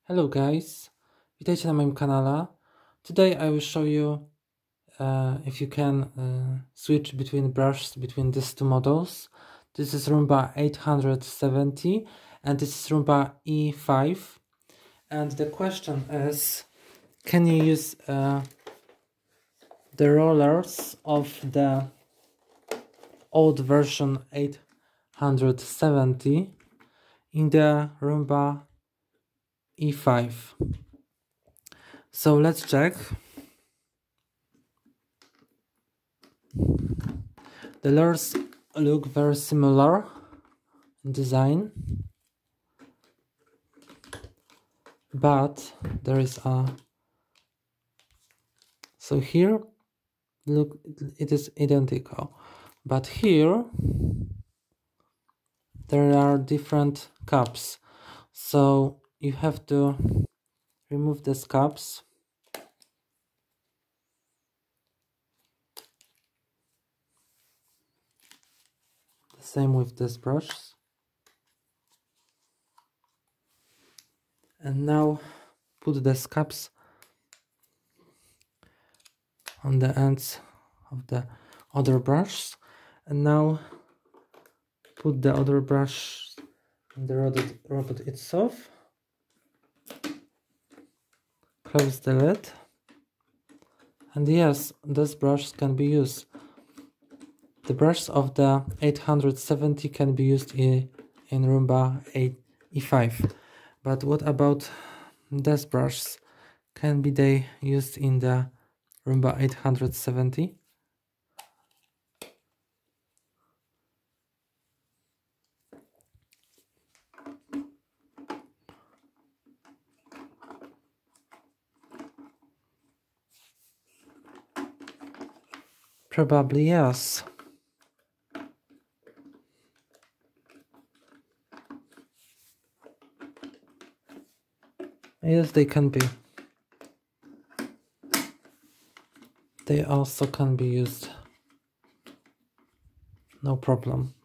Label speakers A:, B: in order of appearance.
A: Hello guys, witajcie na moim kanale. Today I will show you if you can switch between brushes between these two models. This is Roomba 870 and this is Roomba E5. And the question is, can you use the rollers of the old version 870 in the Roomba E5? So let's check. The layers look very similar in design, but there is a... So here, look, it is identical, but here there are different cups. So you have to remove these cups. The same with this brush. And now put these cups on the ends of the other brush. And now put the other brush on the robot itself. Close the lid. And yes, this brush can be used. The brush of the 870 can be used in Roomba E5. But what about this brush? Can be they used in the Roomba 870? Probably yes. Yes, they can be. They also can be used. No problem.